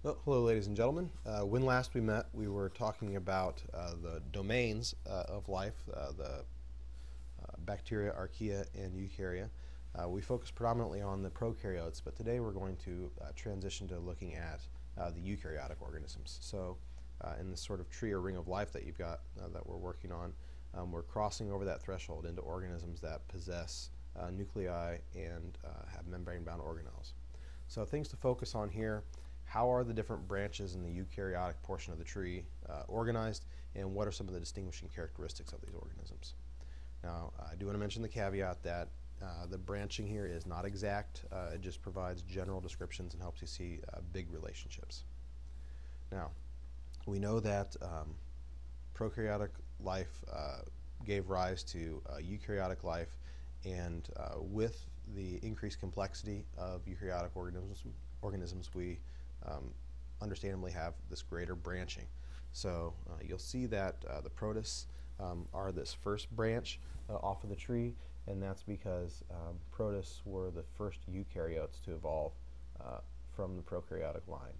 Well, hello, ladies and gentlemen. When last we met, we were talking about the domains of life, the bacteria, archaea, and eukarya. We focused predominantly on the prokaryotes, but today we're going to transition to looking at the eukaryotic organisms. So, in this sort of tree or ring of life that you've got that we're working on, we're crossing over that threshold into organisms that possess nuclei and have membrane-bound organelles. So, things to focus on here: how are the different branches in the eukaryotic portion of the tree organized, and what are some of the distinguishing characteristics of these organisms? Now, I do want to mention the caveat that the branching here is not exact. It just provides general descriptions and helps you see big relationships. Now, we know that prokaryotic life gave rise to eukaryotic life, and with the increased complexity of eukaryotic organisms, we understandably have this greater branching. So you'll see that the protists are this first branch off of the tree, and that's because protists were the first eukaryotes to evolve from the prokaryotic line.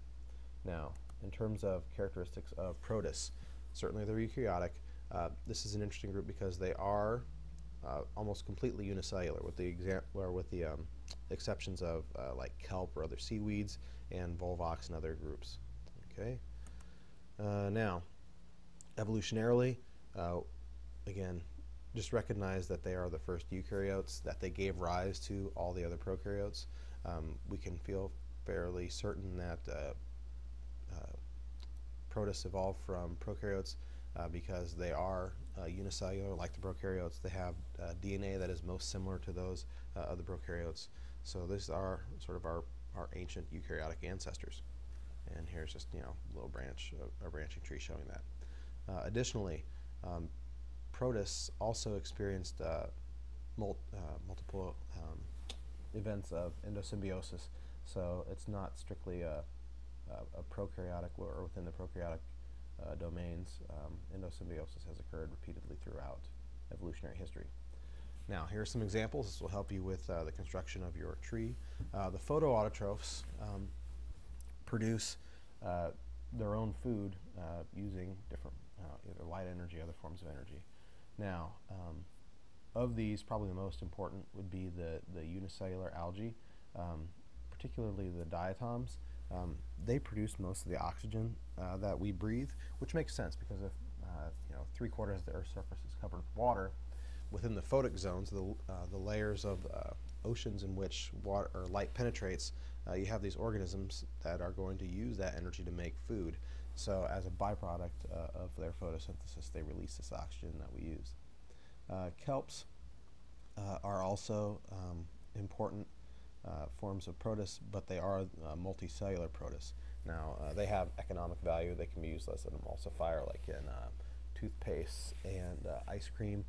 Now, in terms of characteristics of protists, certainly they're eukaryotic. This is an interesting group because they are almost completely unicellular, with the exceptions of like kelp or other seaweeds and volvox and other groups. Okay. Now, evolutionarily, again, just recognize that they are the first eukaryotes, that they gave rise to all the other prokaryotes. We can feel fairly certain that protists evolved from prokaryotes because they are unicellular, like the prokaryotes. They have DNA that is most similar to those of the prokaryotes. So these are sort of our ancient eukaryotic ancestors. And here's just a little branch, a branching tree showing that. Additionally, protists also experienced multiple events of endosymbiosis. So it's not strictly a prokaryotic or within the prokaryotic domains. Endosymbiosis has occurred repeatedly throughout evolutionary history. Now, here are some examples. This will help you with the construction of your tree. The photoautotrophs produce their own food using different either light energy or other forms of energy. Now, of these, probably the most important would be the unicellular algae, particularly the diatoms. They produce most of the oxygen that we breathe, which makes sense because if 3/4 of the Earth's surface is covered with water, within the photic zones, the layers of oceans in which water or light penetrates, you have these organisms that are going to use that energy to make food. So as a byproduct of their photosynthesis, they release this oxygen that we use. Kelps are also important forms of protists, but they are multicellular protists. Now, they have economic value. They can be used as an emulsifier, like in toothpaste and ice cream.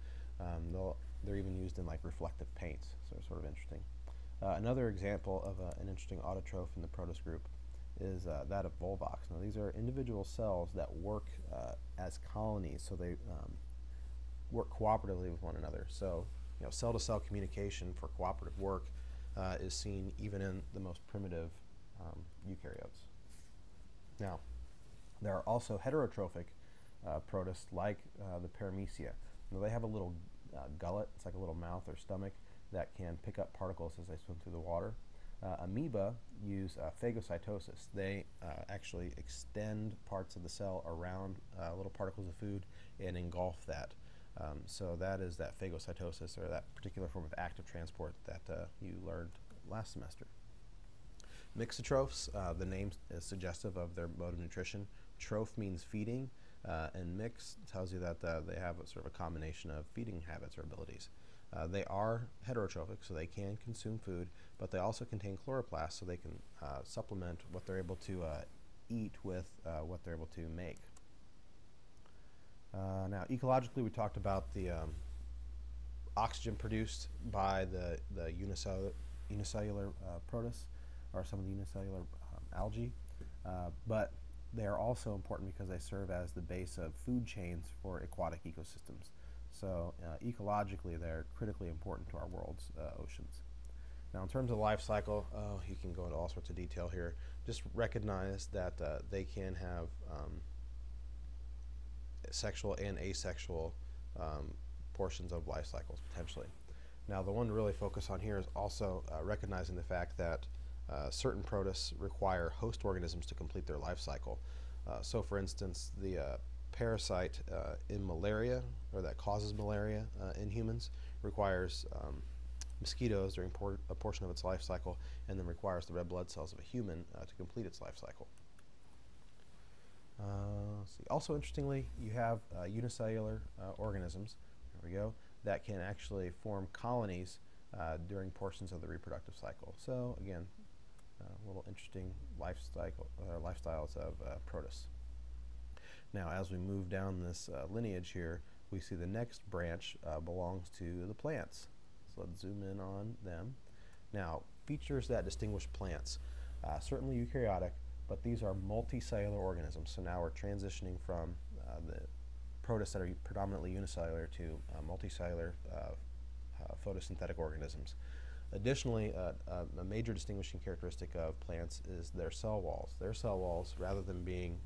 They're even used in like reflective paints, so it's sort of interesting. Another example of an interesting autotroph in the protist group is that of volvox. Now, these are individual cells that work as colonies, so they work cooperatively with one another. So, cell-to-cell communication for cooperative work is seen even in the most primitive eukaryotes. Now, there are also heterotrophic protists like the paramecia. Now, they have a little gullet, it's like a little mouth or stomach, that can pick up particles as they swim through the water. Amoeba use phagocytosis. They actually extend parts of the cell around little particles of food and engulf that. So that is that phagocytosis, or that particular form of active transport that you learned last semester. Mixotrophs, the name is suggestive of their mode of nutrition. Troph means feeding, and mix tells you that they have a sort of a combination of feeding habits or abilities. They are heterotrophic, so they can consume food, but they also contain chloroplasts, so they can supplement what they're able to eat with what they're able to make. Now, ecologically, we talked about the oxygen produced by the unicellular protists, or some of the unicellular algae, but they are also important because they serve as the base of food chains for aquatic ecosystems. So ecologically, they're critically important to our world's oceans. Now, in terms of life cycle, you can go into all sorts of detail here. Just recognize that they can have sexual and asexual portions of life cycles potentially. Now, the one to really focus on here is also recognizing the fact that certain protists require host organisms to complete their life cycle. So, for instance, the parasite in malaria, or that causes malaria in humans, requires mosquitoes during a portion of its life cycle, and then requires the red blood cells of a human to complete its life cycle. Let's see. Also, interestingly, you have unicellular organisms, there we go, that can actually form colonies during portions of the reproductive cycle. So, again, little interesting lifestyles of protists. Now, as we move down this lineage here, we see the next branch belongs to the plants. So let's zoom in on them. Now, features that distinguish plants. Certainly eukaryotic, but these are multicellular organisms. So now we're transitioning from the protists that are predominantly unicellular to multicellular photosynthetic organisms. Additionally, a major distinguishing characteristic of plants is their cell walls. Their cell walls, rather than being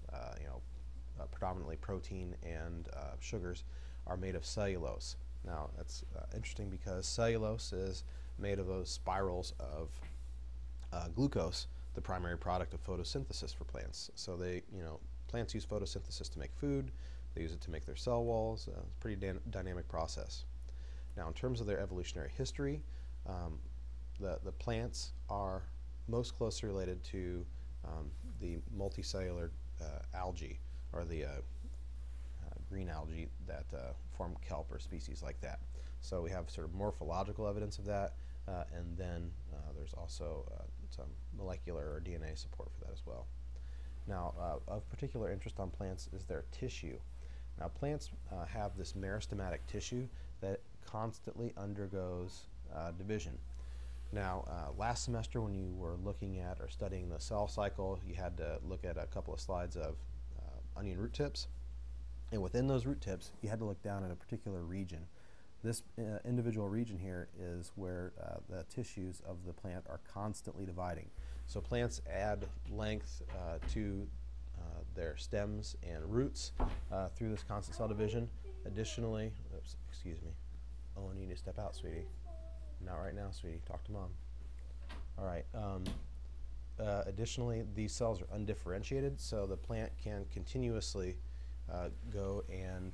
predominantly protein and sugars, are made of cellulose. Now, that's interesting because cellulose is made of those spirals of glucose, the primary product of photosynthesis for plants. So plants use photosynthesis to make food. They use it to make their cell walls. It's a pretty dynamic process. Now, in terms of their evolutionary history, the plants are most closely related to the multicellular algae, or the green algae that form kelp or species like that. So we have sort of morphological evidence of that, and then there's also some molecular or DNA support for that as well. Now, of particular interest on plants is their tissue. Now, plants have this meristematic tissue that constantly undergoes division. Now, last semester when you were looking at or studying the cell cycle, you had to look at a couple of slides of onion root tips. And within those root tips, you had to look down at a particular region. This individual region here is where the tissues of the plant are constantly dividing. So plants add length to their stems and roots through this constant cell division. Additionally, excuse me. Oh, you need to step out, sweetie. Not right now, sweetie. Talk to mom. All right. Additionally, these cells are undifferentiated, so the plant can continuously go and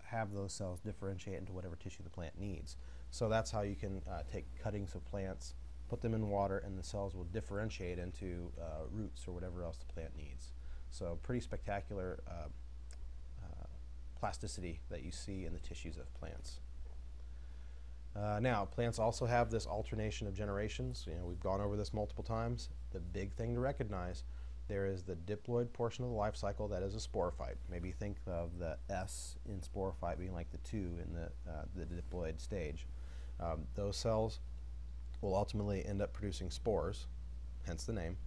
have those cells differentiate into whatever tissue the plant needs. So that's how you can take cuttings of plants, put them in water, and the cells will differentiate into roots or whatever else the plant needs. So pretty spectacular plasticity that you see in the tissues of plants. Now, plants also have this alternation of generations. We've gone over this multiple times. The big thing to recognize, there is the diploid portion of the life cycle that is a sporophyte. Maybe think of the S in sporophyte being like the 2 in the diploid stage. Those cells will ultimately end up producing spores, hence the name.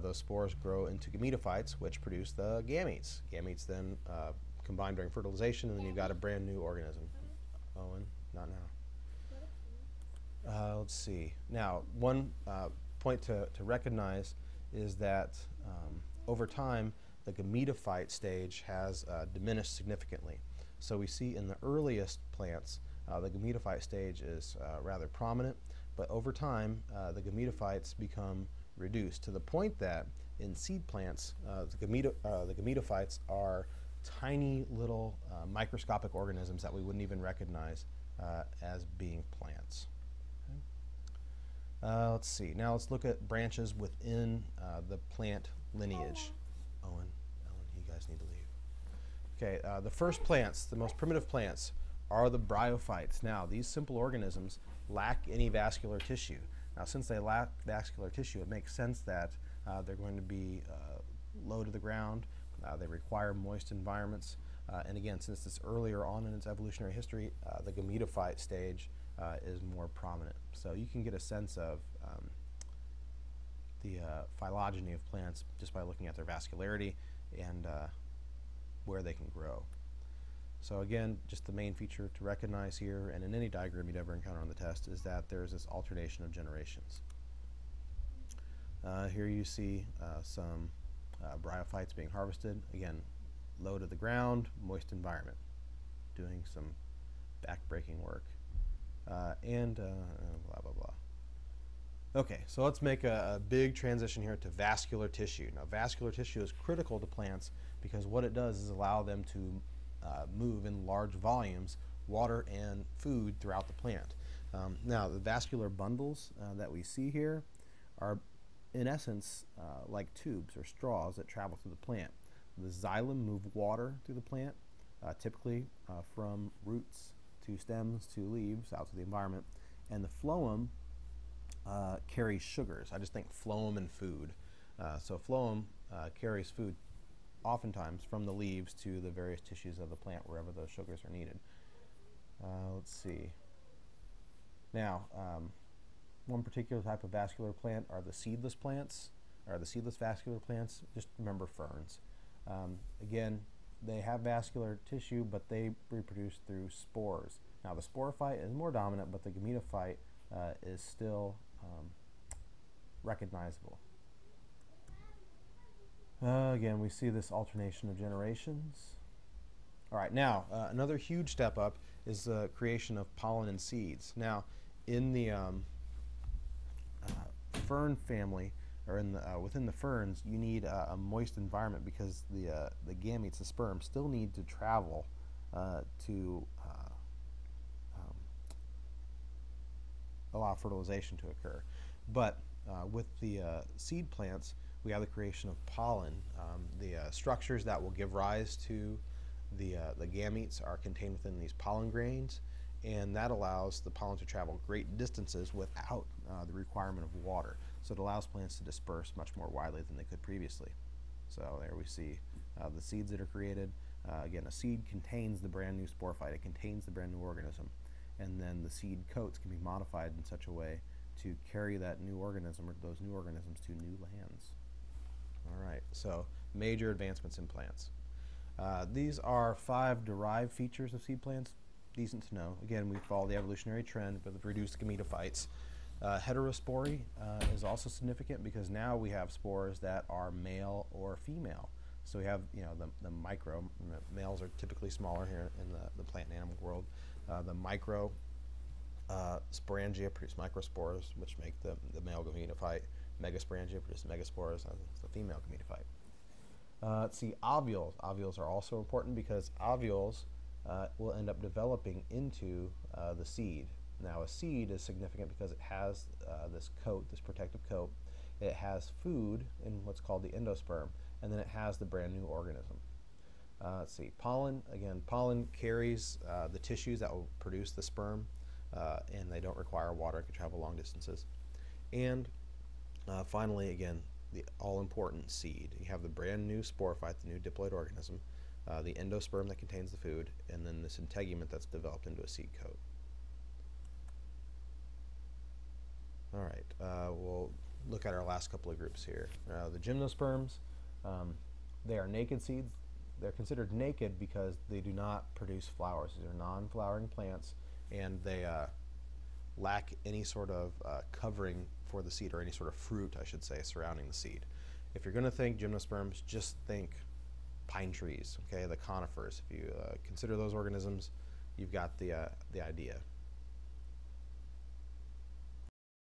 Those spores grow into gametophytes, which produce the gametes. Gametes then combine during fertilization, and then you've got a brand new organism. Owen, not now. Let's see. Now, one point to recognize is that over time, the gametophyte stage has diminished significantly. So we see in the earliest plants, the gametophyte stage is rather prominent, but over time, the gametophytes become reduced to the point that in seed plants, the gametophytes are tiny little microscopic organisms that we wouldn't even recognize as being plants. Let's see. Now let's look at branches within the plant lineage. Ellen, you guys need to leave. Okay, the first plants, the most primitive plants, are the bryophytes. Now, these simple organisms lack any vascular tissue. Now, since they lack vascular tissue, it makes sense that they're going to be low to the ground. They require moist environments. And again, since it's earlier on in its evolutionary history, the gametophyte stage is more prominent. So you can get a sense of the phylogeny of plants just by looking at their vascularity and where they can grow. So again, just the main feature to recognize here, and in any diagram you'd ever encounter on the test, is that there's this alternation of generations. Here you see some bryophytes being harvested. Again, low to the ground, moist environment, doing some back-breaking work, and blah, blah, blah. Okay, so let's make a big transition here to vascular tissue. Now, vascular tissue is critical to plants because what it does is allow them to move in large volumes water and food throughout the plant. Now, the vascular bundles that we see here are, in essence, like tubes or straws that travel through the plant. The xylem move water through the plant, typically from roots to stems to leaves out to the environment, and the phloem carries sugars. I just think phloem and food. So phloem carries food oftentimes from the leaves to the various tissues of the plant wherever those sugars are needed. Let's see. Now, one particular type of vascular plant are the seedless plants, or the seedless vascular plants. Just remember ferns. Again, they have vascular tissue, but they reproduce through spores. Now, the sporophyte is more dominant, but the gametophyte is still recognizable. Again, we see this alternation of generations. All right, now another huge step up is the creation of pollen and seeds. Now, in the fern family, or in the, within the ferns, you need a moist environment because the gametes, the sperm, still need to travel to allow fertilization to occur. But with the seed plants, we have the creation of pollen. The structures that will give rise to the gametes are contained within these pollen grains, and that allows the pollen to travel great distances without the requirement of water. So it allows plants to disperse much more widely than they could previously. So there we see the seeds that are created. Again, a seed contains the brand new sporophyte. It contains the brand new organism. And then the seed coats can be modified in such a way to carry that new organism or those new organisms to new lands. All right, so major advancements in plants. These are 5 derived features of seed plants. Decent to know. Again, we follow the evolutionary trend with reduced gametophytes. Heterospory is also significant because now we have spores that are male or female. So we have, the micro, males are typically smaller here in the plant and animal world. The micro sporangia produce microspores, which make the male gametophyte. Megasporangia produce megaspores, it's the female gametophyte. Let's see, ovules. Ovules are also important because ovules will end up developing into the seed. Now, a seed is significant because it has this coat, this protective coat. It has food in what's called the endosperm, and then it has the brand new organism. Let's see, pollen. Again, pollen carries the tissues that will produce the sperm, and they don't require water. It can travel long distances. And finally, again, the all-important seed. You have the brand new sporophyte, the new diploid organism, the endosperm that contains the food, and then this integument that's developed into a seed coat. All right, we'll look at our last couple of groups here. The gymnosperms, they are naked seeds. They're considered naked because they do not produce flowers. These are non-flowering plants, and they lack any sort of covering for the seed, or any sort of fruit, I should say, surrounding the seed. If you're going to think gymnosperms, just think pine trees, okay, the conifers. If you consider those organisms, you've got the idea.